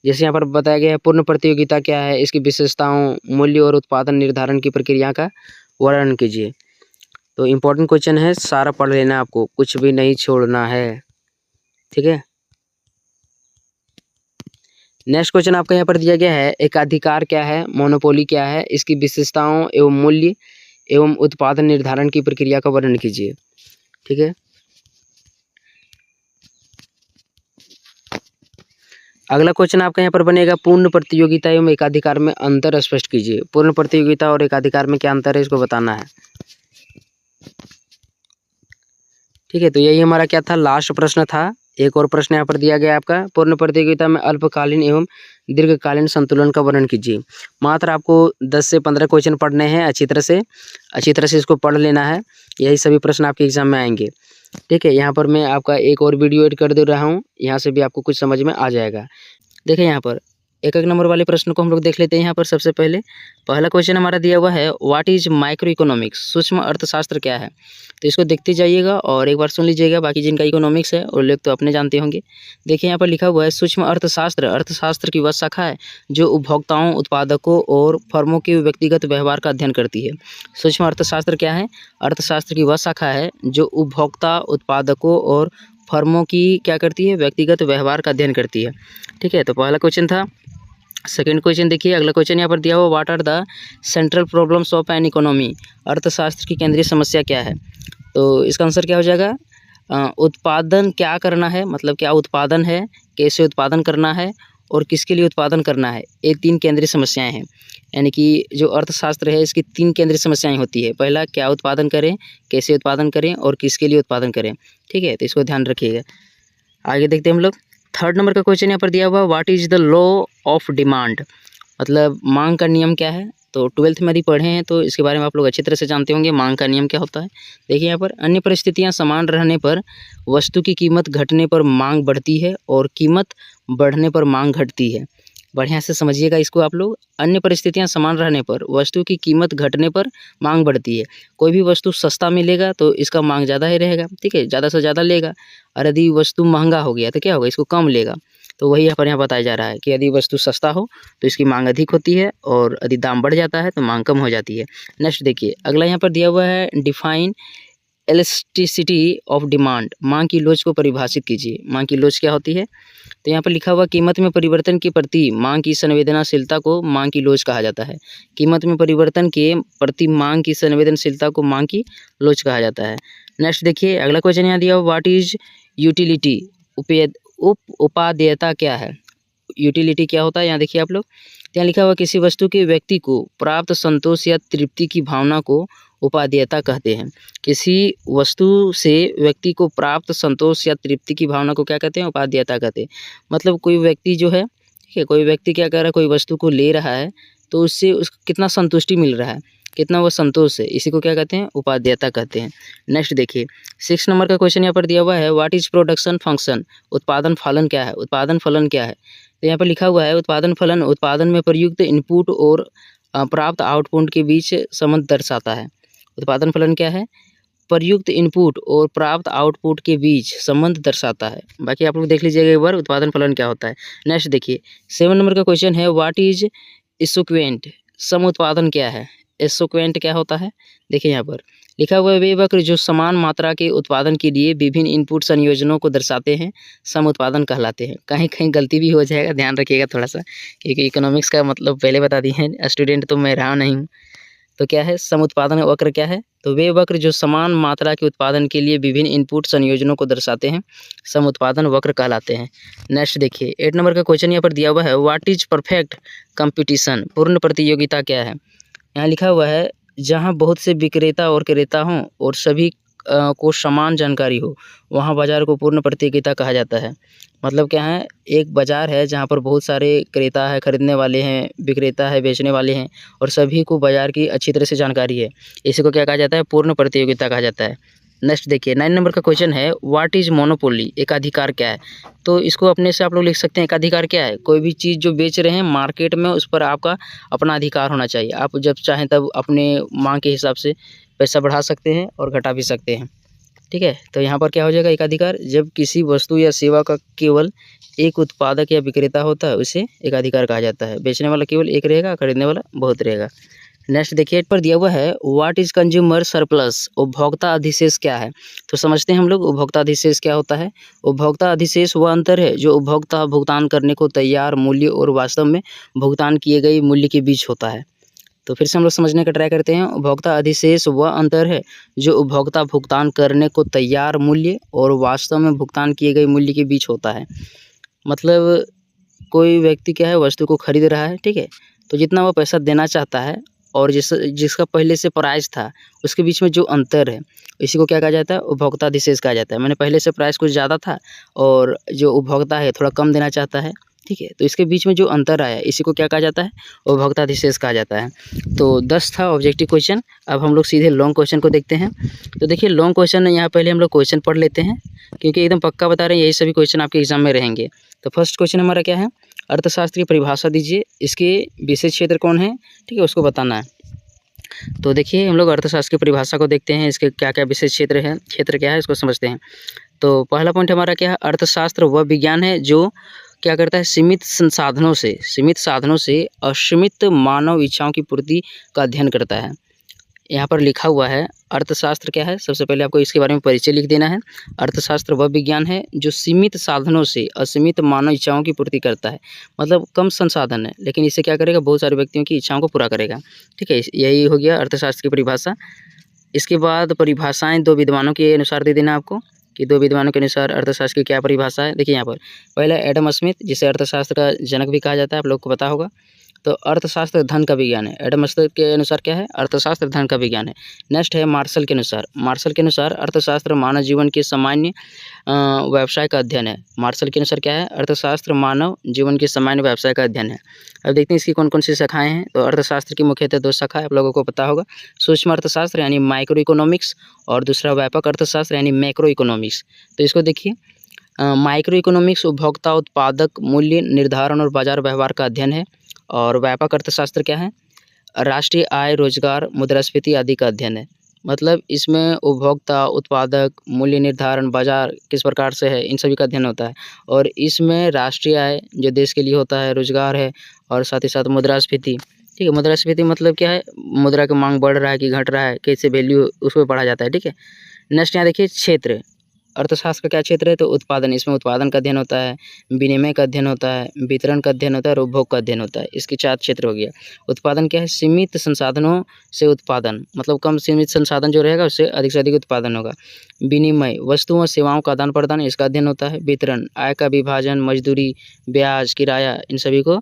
जैसे यहाँ पर बताया गया है, पूर्ण प्रतियोगिता क्या है, इसकी विशेषताओं, मूल्य और उत्पादन निर्धारण की प्रक्रिया का वर्णन कीजिए। तो इम्पोर्टेंट क्वेश्चन है, सारा पढ़ लेना, आपको कुछ भी नहीं छोड़ना है। ठीक है, नेक्स्ट क्वेश्चन आपका यहाँ पर दिया गया है, एकाधिकार क्या है, मोनोपोली क्या है, इसकी विशेषताओं एवं मूल्य एवं उत्पादन निर्धारण की प्रक्रिया का वर्णन कीजिए। ठीक है, अगला क्वेश्चन आपका यहाँ पर बनेगा, पूर्ण प्रतियोगिता एवं एकाधिकार में अंतर स्पष्ट कीजिए। पूर्ण प्रतियोगिता और एकाधिकार में क्या अंतर है, इसको बताना है। ठीक है, तो यही हमारा क्या था, लास्ट प्रश्न था। एक और प्रश्न यहाँ पर दिया गया आपका, पूर्ण प्रतियोगिता में अल्पकालीन एवं दीर्घकालीन संतुलन का वर्णन कीजिए। मात्र आपको 10 से 15 क्वेश्चन पढ़ने हैं, अच्छी तरह से इसको पढ़ लेना है। यही सभी प्रश्न आपके एग्जाम में आएंगे। ठीक है, यहाँ पर मैं आपका एक और वीडियो एड कर दे रहा हूँ, यहाँ से भी आपको कुछ समझ में आ जाएगा। देखिए यहाँ पर एक नंबर वाले प्रश्न को हम लोग देख लेते हैं। यहाँ पर सबसे पहले पहला क्वेश्चन हमारा दिया हुआ है, व्हाट इज माइक्रो इकोनॉमिक्स, सूक्ष्म अर्थशास्त्र क्या है। तो इसको देखते जाइएगा और एक बार सुन लीजिएगा। बाकी जिनका इकोनॉमिक्स है वो लोग तो अपने जानते होंगे। देखिए यहाँ पर लिखा हुआ है, सूक्ष्म अर्थशास्त्र की वह शाखा है जो उपभोक्ताओं, उत्पादकों और फर्मों के व्यक्तिगत व्यवहार का अध्ययन करती है। सूक्ष्म अर्थशास्त्र क्या है, अर्थशास्त्र की वह शाखा है जो उपभोक्ता, उत्पादकों और फर्मों की क्या करती है, व्यक्तिगत व्यवहार का अध्ययन करती है। ठीक है, तो पहला क्वेश्चन था। सेकंड क्वेश्चन देखिए, अगला क्वेश्चन यहाँ पर दिया हुआ, what are the central problems of an economy, अर्थशास्त्र की केंद्रीय समस्या क्या है। तो इसका आंसर क्या हो जाएगा, उत्पादन क्या करना है, मतलब क्या उत्पादन है, कैसे उत्पादन करना है और किसके लिए उत्पादन करना है। ये 3 केंद्रीय समस्याएं हैं। यानी कि जो अर्थशास्त्र है इसकी 3 केंद्रीय समस्याएं होती है। पहला, क्या उत्पादन करें, कैसे उत्पादन करें और किसके लिए उत्पादन करें। ठीक है, तो इसको ध्यान रखिएगा। आगे देखते हैं हम लोग। थर्ड नंबर का क्वेश्चन यहाँ पर दिया हुआ, what is the law of demand, मतलब मांग का नियम क्या है। तो 12th में यदि पढ़े हैं तो इसके बारे में आप लोग अच्छी तरह से जानते होंगे, मांग का नियम क्या होता है। देखिए यहाँ पर, अन्य परिस्थितियाँ समान रहने पर वस्तु की कीमत घटने पर मांग बढ़ती है और कीमत बढ़ने पर मांग घटती है। बढ़िया से समझिएगा इसको आप लोग। अन्य परिस्थितियाँ समान रहने पर वस्तु की कीमत घटने पर मांग बढ़ती है। कोई भी वस्तु सस्ता मिलेगा तो इसका मांग ज़्यादा ही रहेगा। ठीक है, ज़्यादा से ज़्यादा लेगा। और यदि वस्तु महंगा हो गया तो क्या होगा, इसको कम लेगा। तो वही यहाँ पर बताया जा रहा है कि यदि वस्तु सस्ता हो तो इसकी मांग अधिक होती है और यदि दाम बढ़ जाता है तो मांग कम हो जाती है। नेक्स्ट देखिए अगला यहाँ पर दिया हुआ है डिफाइन इलास्टिसिटी ऑफ डिमांड, मांग की लोच को परिभाषित कीजिए। मांग की लोच क्या होती है? तो यहाँ पर लिखा हुआ कीमत में परिवर्तन के प्रति मांग की संवेदनशीलता को मांग की लोच कहा जाता है। कीमत में परिवर्तन के प्रति मांग की संवेदनशीलता को मांग की लोच कहा जाता है। नेक्स्ट देखिए अगला क्वेश्चन यहाँ दिया हुआ व्हाट इज यूटिलिटी, उपादेयता क्या है? यूटिलिटी क्या होता है यहाँ देखिए आप लोग, यहाँ लिखा हुआ किसी वस्तु के व्यक्ति को प्राप्त संतोष या तृप्ति की भावना को उपादेयता कहते हैं। किसी वस्तु से व्यक्ति को प्राप्त संतोष या तृप्ति की भावना को क्या कहते हैं? उपादेयता कहते हैं। मतलब कोई व्यक्ति जो है, ठीक है, कोई व्यक्ति क्या कर रहा है, कोई वस्तु को ले रहा है तो उससे उसको कितना संतुष्टि मिल रहा है, कितना वो संतोष है, इसी को क्या कहते हैं? उपादेयता कहते हैं। नेक्स्ट देखिए 6 नंबर का क्वेश्चन यहाँ पर दिया हुआ है व्हाट इज प्रोडक्शन फंक्शन, उत्पादन फलन क्या है? उत्पादन फलन क्या है? तो यहाँ पर लिखा हुआ है उत्पादन फलन उत्पादन में प्रयुक्त इनपुट और प्राप्त आउटपुट के बीच संबंध दर्शाता है। उत्पादन फलन क्या है? प्रयुक्त इनपुट और प्राप्त आउटपुट के बीच संबंध दर्शाता है। बाकी आप लोग देख लीजिएगा एक बार उत्पादन फलन क्या होता है। नेक्स्ट देखिए 7 नंबर का क्वेश्चन है व्हाट इज इक्विवेलेंट, सम उत्पादन क्या है? इक्विवेलेंट क्या होता है? देखिए यहाँ पर लिखा हुआ है वे वक्र जो समान मात्रा के उत्पादन के लिए विभिन्न इनपुट संयोजनों को दर्शाते हैं सम उत्पादन कहलाते हैं। कहीं कहीं गलती भी हो जाएगा, ध्यान रखिएगा थोड़ा सा, क्योंकि इकोनॉमिक्स का मतलब पहले बता दिए हैं, स्टूडेंट तो मैं रहा नहीं हूँ। तो क्या है सम उत्पादन वक्र क्या है? तो वे वक्र जो समान मात्रा के उत्पादन के लिए विभिन्न इनपुट संयोजनों को दर्शाते हैं सम उत्पादन वक्र कहलाते हैं। नेक्स्ट देखिए 8 नंबर का क्वेश्चन यहाँ पर दिया हुआ है व्हाट इज परफेक्ट कंपटीशन, पूर्ण प्रतियोगिता क्या है? यहाँ लिखा हुआ है जहाँ बहुत से विक्रेता और क्रेता हों और सभी को समान जानकारी हो वहाँ बाजार को पूर्ण प्रतियोगिता कहा जाता है। मतलब क्या है, एक बाज़ार है जहाँ पर बहुत सारे क्रेता है, खरीदने वाले हैं, विक्रेता है, बेचने वाले हैं और सभी को बाज़ार की अच्छी तरह से जानकारी है, इसी को क्या कहा जाता है? पूर्ण प्रतियोगिता कहा जाता है। नेक्स्ट देखिए 9 नंबर का क्वेश्चन है व्हाट इज मोनोपोली, एकाधिकार क्या है? तो इसको अपने से आप लोग लिख सकते हैं एकाधिकार क्या है? कोई भी चीज़ जो बेच रहे हैं मार्केट में उस पर आपका अपना अधिकार होना चाहिए। आप जब चाहें तब अपने मांग के हिसाब से पैसा बढ़ा सकते हैं और घटा भी सकते हैं, ठीक है। तो यहाँ पर क्या हो जाएगा एकाधिकार, जब किसी वस्तु या सेवा का केवल एक उत्पादक या विक्रेता होता है उसे एकाधिकार कहा जाता है। बेचने वाला केवल एक रहेगा, खरीदने वाला बहुत रहेगा। नेक्स्ट देखिए पर दिया हुआ है व्हाट इज कंज्यूमर सरप्लस, उपभोक्ता अधिशेष क्या है? तो समझते हैं हम लोग उपभोक्ता अधिशेष क्या होता है। उपभोक्ता अधिशेष वह अंतर है जो उपभोक्ता भुगतान करने को तैयार मूल्य और वास्तव में भुगतान किए गए मूल्य के बीच होता है। तो फिर से हम लोग समझने का ट्राई करते हैं। उपभोक्ता अधिशेष वह अंतर है जो उपभोक्ता भुगतान करने को तैयार मूल्य और वास्तव में भुगतान किए गए मूल्य के बीच होता है। मतलब कोई व्यक्ति क्या है, वस्तु को खरीद रहा है, ठीक है, तो जितना वो पैसा देना चाहता है और जिसका पहले से प्राइस था उसके बीच में जो अंतर है इसी को क्या कहा जाता है? उपभोक्ता अधिशेष कहा जाता है। मैंने पहले से प्राइस कुछ ज़्यादा था और जो उपभोक्ता है थोड़ा कम देना चाहता है, ठीक है, तो इसके बीच में जो अंतर आया इसी को क्या कहा जाता है? उपभोक्ता अधिशेष कहा जाता है। तो 10 था ऑब्जेक्टिव क्वेश्चन। अब हम लोग सीधे लॉन्ग क्वेश्चन को देखते हैं। तो देखिए लॉन्ग क्वेश्चन यहाँ पहले हम लोग क्वेश्चन पढ़ लेते हैं, क्योंकि एकदम पक्का बता रहे हैं यही सभी क्वेश्चन आपके एग्जाम में रहेंगे। तो फर्स्ट क्वेश्चन हमारा क्या है? अर्थशास्त्र की परिभाषा दीजिए, इसके विशेष क्षेत्र कौन है, ठीक है, उसको बताना है। तो देखिए हम लोग अर्थशास्त्र की परिभाषा को देखते हैं, इसके क्या क्या विशेष क्षेत्र है, क्षेत्र क्या है इसको समझते हैं। तो पहला पॉइंट हमारा क्या है? अर्थशास्त्र वह विज्ञान है जो क्या करता है? सीमित साधनों से असीमित मानव इच्छाओं की पूर्ति का अध्ययन करता है। यहाँ पर लिखा हुआ है अर्थशास्त्र क्या है, सबसे पहले आपको इसके बारे में परिचय लिख देना है। अर्थशास्त्र वह विज्ञान है जो सीमित साधनों से असीमित मानव इच्छाओं की पूर्ति करता है। मतलब कम संसाधन है लेकिन इसे क्या करेगा? बहुत सारे व्यक्तियों की इच्छाओं को पूरा करेगा, ठीक है। यही हो गया अर्थशास्त्र की परिभाषा। इसके बाद परिभाषाएं 2 विद्वानों के अनुसार दे देना आपको कि 2 विद्वानों के अनुसार अर्थशास्त्र की क्या परिभाषा है। देखिए यहाँ पर पहला एडम स्मिथ, जिसे अर्थशास्त्र का जनक भी कहा जाता है, आप लोग को पता होगा। तो अर्थशास्त्र धन का विज्ञान है। एडम स्मिथ के अनुसार क्या है? अर्थशास्त्र धन का विज्ञान है। नेक्स्ट है मार्शल के अनुसार अर्थशास्त्र मानव जीवन के सामान्य व्यवसाय का अध्ययन है। मार्शल के अनुसार क्या है? अर्थशास्त्र मानव जीवन के सामान्य व्यवसाय का अध्ययन है। अब देखते हैं इसकी कौन कौन सी शाखाएं हैं। तो अर्थशास्त्र की मुख्यतः 2 शाखा आप लोगों को पता होगा, सूक्ष्म अर्थशास्त्र यानी माइक्रो इकोनॉमिक्स और दूसरा व्यापक अर्थशास्त्र यानी मैक्रो इकोनॉमिक्स। तो इसको देखिए माइक्रो इकोनॉमिक्स उपभोक्ता उत्पादक मूल्य निर्धारण और बाजार व्यवहार का अध्ययन है। और व्यापक अर्थशास्त्र क्या है? राष्ट्रीय आय, रोजगार, मुद्रास्फीति आदि का अध्ययन है। मतलब इसमें उपभोक्ता, उत्पादक, मूल्य निर्धारण, बाज़ार किस प्रकार से है, इन सभी का अध्ययन होता है। और इसमें राष्ट्रीय आय जो देश के लिए होता है, रोज़गार है और साथ ही साथ मुद्रास्फीति, ठीक है। मुद्रास्फीति मतलब क्या है, मुद्रा की मांग बढ़ रहा है कि घट रहा है, कैसे वैल्यू उसको पढ़ा जाता है, ठीक है। नेक्स्ट यहाँ देखिए क्षेत्र, अर्थशास्त्र का क्या क्षेत्र है, तो उत्पादन, इसमें उत्पादन का अध्ययन होता है, विनिमय का अध्ययन होता है, वितरण का अध्ययन होता है और उपभोग का अध्ययन होता है। इसके 4 क्षेत्र हो गया। उत्पादन क्या है, सीमित संसाधनों से उत्पादन, मतलब कम सीमित संसाधन जो रहेगा उससे अधिक से अधिक उत्पादन होगा। विनिमय, वस्तुओं और सेवाओं का आदान प्रदान, इसका अध्ययन होता है। वितरण, आय का विभाजन, मजदूरी, ब्याज, किराया, इन सभी को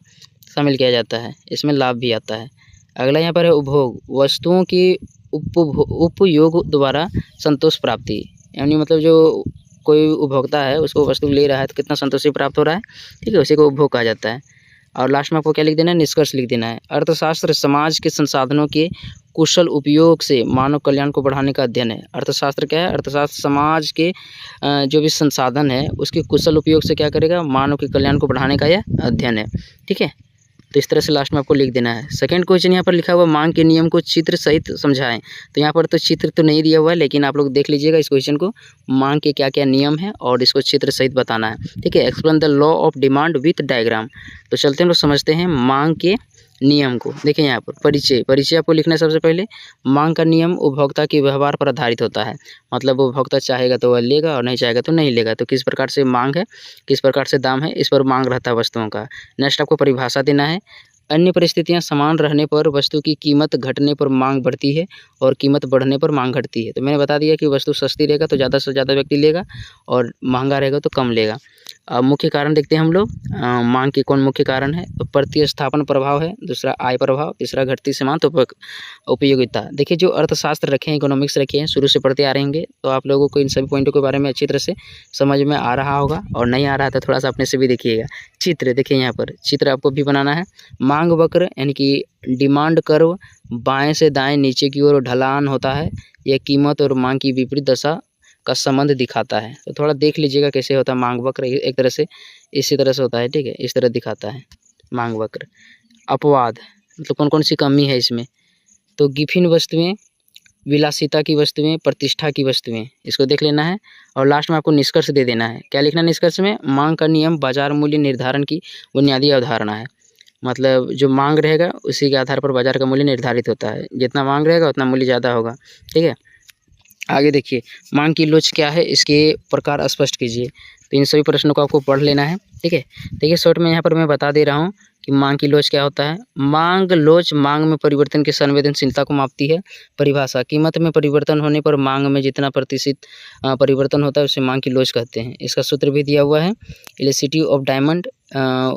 शामिल किया जाता है, इसमें लाभ भी आता है। अगला यहाँ पर है उपभोग, वस्तुओं की उपयोग द्वारा संतोष प्राप्ति, यानी मतलब जो कोई उपभोक्ता है उसको वस्तु ले रहा है तो कितना संतोषी प्राप्त हो रहा है, ठीक है, उसी को उपभोग कहा जाता है। और लास्ट में आपको क्या लिख देना है, निष्कर्ष लिख देना है। अर्थशास्त्र समाज के संसाधनों के कुशल उपयोग से मानव कल्याण को बढ़ाने का अध्ययन है। अर्थशास्त्र क्या है, अर्थशास्त्र समाज के जो भी संसाधन है उसके कुशल उपयोग से क्या करेगा, मानव के कल्याण को बढ़ाने का यह अध्ययन है, ठीक है। तो इस तरह से लास्ट में आपको लिख देना है। सेकंड क्वेश्चन यहाँ पर लिखा हुआ, मांग के नियम को चित्र सहित समझाएं। तो यहाँ पर तो चित्र तो नहीं दिया हुआ है, लेकिन आप लोग देख लीजिएगा इस क्वेश्चन को, मांग के क्या क्या नियम है और इसको चित्र सहित बताना है, ठीक है। Explain the law of demand with diagram. तो चलते हम लोग समझते हैं मांग के नियम को। देखिए यहाँ पर परिचय आपको लिखना है सबसे पहले। मांग का नियम उपभोक्ता के व्यवहार पर आधारित होता है, मतलब उपभोक्ता चाहेगा तो वह लेगा और नहीं चाहेगा तो नहीं लेगा। तो किस प्रकार से मांग है, किस प्रकार से दाम है, इस पर मांग रहता है वस्तुओं का। नेक्स्ट आपको परिभाषा देना है। अन्य परिस्थितियां समान रहने पर वस्तु की कीमत घटने पर मांग बढ़ती है और कीमत बढ़ने पर मांग घटती है। तो मैंने बता दिया कि वस्तु सस्ती रहेगा तो ज़्यादा से ज़्यादा व्यक्ति लेगा और महंगा रहेगा तो कम लेगा। अब मुख्य कारण देखते हैं हम लोग, मांग के कौन मुख्य कारण है, तो प्रतिस्थापन प्रभाव है, दूसरा आय प्रभाव, तीसरा घटती सीमांत उपयोगिता। देखिए जो अर्थशास्त्र रखे हैं, इकोनॉमिक्स रखे हैं, शुरू से पढ़ते आ रहे होंगे तो आप लोगों को इन सभी पॉइंटों के बारे में अच्छी तरह से समझ में आ रहा होगा, और नहीं आ रहा तो थोड़ा सा अपने से भी देखिएगा। चित्र देखिए, यहाँ पर चित्र आपको भी बनाना है। मांग वक्र यानी कि डिमांड कर्व बाएं से दाएं नीचे की ओर ढलान होता है, यह कीमत और मांग की विपरीत दशा का संबंध दिखाता है। तो थोड़ा देख लीजिएगा कैसे होता है मांग वक्र, एक तरह से इसी तरह से होता है, ठीक है, इस तरह दिखाता है मांग वक्र। अपवाद मतलब कौन कौन सी कमी है इसमें, तो गिफिन वस्तुएं, विलासिता की वस्तुएं, प्रतिष्ठा की वस्तुएं, इसको देख लेना है। और लास्ट में आपको निष्कर्ष दे देना है। क्या लिखना है निष्कर्ष में, मांग का नियम बाजार मूल्य निर्धारण की बुनियादी अवधारणा है। मतलब जो मांग रहेगा उसी के आधार पर बाजार का मूल्य निर्धारित होता है, जितना मांग रहेगा उतना मूल्य ज़्यादा होगा, ठीक है। आगे देखिए, मांग की लोच क्या है, इसके प्रकार स्पष्ट कीजिए। तो इन सभी प्रश्नों को आपको पढ़ लेना है, ठीक है। देखिए शॉर्ट में यहाँ पर मैं बता दे रहा हूँ कि मांग की लोच क्या होता है। मांग लोच मांग में परिवर्तन की संवेदनशीलता को मापती है। परिभाषा, कीमत में परिवर्तन होने पर मांग में जितना प्रतिशत परिवर्तन होता है उसे मांग की लोच कहते हैं। इसका सूत्र भी दिया हुआ है, इलेसिटी ऑफ डायमंड,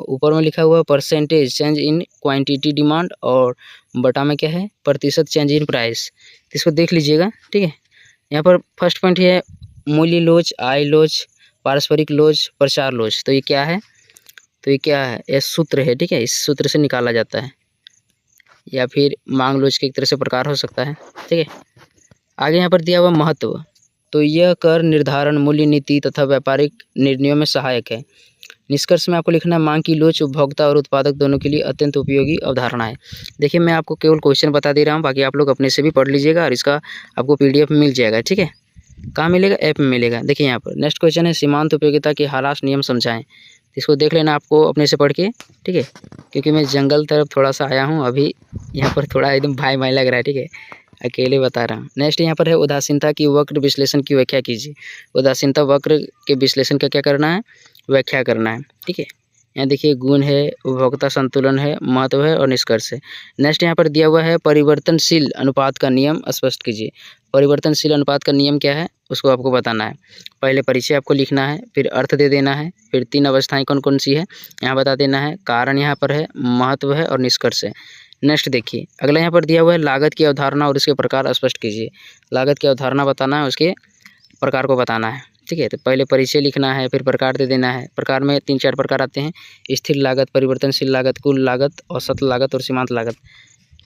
ऊपर में लिखा हुआ है percentage change in quantity demand, और बटा में क्या है, प्रतिशत चेंज इन प्राइस। इसको देख लीजिएगा, ठीक है। यहाँ पर फर्स्ट पॉइंट है मूल्य लोच, आय लोच, पारस्परिक लोच, प्रचार लोच। तो ये क्या है, तो ये क्या है, ये सूत्र है, ठीक है, इस सूत्र से निकाला जाता है, या फिर मांग लोच के एक तरह से प्रकार हो सकता है, ठीक है। आगे यहाँ पर दिया हुआ महत्व, तो यह कर निर्धारण, मूल्य नीति तथा व्यापारिक निर्णयों में सहायक है। निष्कर्ष में आपको लिखना है, मांग की लोच उपभोक्ता और उत्पादक दोनों के लिए अत्यंत उपयोगी अवधारणा है। देखिए मैं आपको केवल क्वेश्चन बता दे रहा हूँ, बाकी आप लोग अपने से भी पढ़ लीजिएगा और इसका आपको PDF मिल जाएगा, ठीक है। कहाँ मिलेगा, ऐप में मिलेगा। देखिए यहाँ पर नेक्स्ट क्वेश्चन है, सीमांत उपयोगिता के हालात नियम समझाएं। इसको देख लेना आपको अपने से पढ़ के, ठीक है, क्योंकि मैं जंगल तरफ थोड़ा सा आया हूँ अभी, यहाँ पर थोड़ा एकदम भाई भाई लग रहा है, ठीक है, अकेले बता रहा हूँ। नेक्स्ट यहाँ पर है उदासीनता की वक्र विश्लेषण की व्याख्या कीजिए। उदासीनता वक्र के विश्लेषण का क्या करना है, व्याख्या करना है, ठीक है। यहाँ देखिए गुण है, उपभोक्ता संतुलन है, महत्व है और निष्कर्ष है। नेक्स्ट यहाँ पर दिया हुआ है परिवर्तनशील अनुपात का नियम स्पष्ट कीजिए। परिवर्तनशील अनुपात का नियम क्या है उसको आपको बताना है। पहले परिचय आपको लिखना है, फिर अर्थ दे देना है, फिर 3 अवस्थाएं कौन कौन सी है यहाँ बता देना है, कारण यहाँ पर है, महत्व है और निष्कर्ष है। नेक्स्ट देखिए अगला यहाँ पर दिया हुआ है लागत की अवधारणा और उसके प्रकार स्पष्ट कीजिए। लागत की अवधारणा बताना है, उसके प्रकार को बताना है, ठीक है। तो पहले परिचय लिखना है, फिर प्रकार दे देना है। प्रकार में 3-4 प्रकार आते हैं, स्थिर लागत, परिवर्तनशील लागत, कुल लागत, औसत लागत और सीमांत लागत,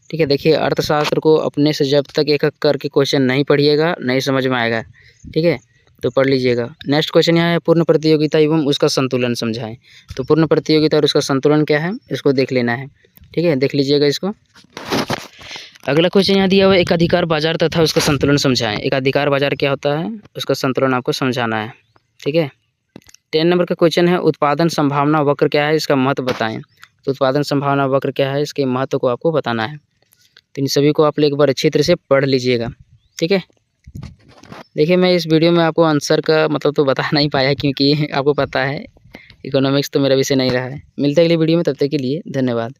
ठीक है। देखिए अर्थशास्त्र को अपने से जब तक एक एक करके क्वेश्चन नहीं पढ़िएगा नहीं समझ में आएगा, ठीक है, तो पढ़ लीजिएगा। नेक्स्ट क्वेश्चन यहाँ है पूर्ण प्रतियोगिता एवं उसका संतुलन समझाएं। तो पूर्ण प्रतियोगिता और उसका संतुलन क्या है इसको देख लेना है, ठीक है, देख लीजिएगा इसको। अगला क्वेश्चन यहाँ दिया हुआ है, एकाधिकार बाजार तथा उसका संतुलन समझाएं। एकाधिकार बाजार क्या होता है, उसका संतुलन आपको समझाना है। ठीक है। 10 नंबर का क्वेश्चन है, उत्पादन संभावना वक्र क्या है, इसका महत्व बताएं। तो उत्पादन संभावना वक्र क्या है, इसके महत्व को आपको बताना है। तो इन सभी को आप एक बार अच्छी तरह से पढ़ लीजिएगा। ठीक है। देखिए, मैं इस वीडियो में आपको आंसर का मतलब तो बता नहीं पाया, क्योंकि आपको पता है इकोनॉमिक्स तो मेरा विषय नहीं रहा है। मिलते हैं अगली वीडियो में, तब तक के लिए धन्यवाद।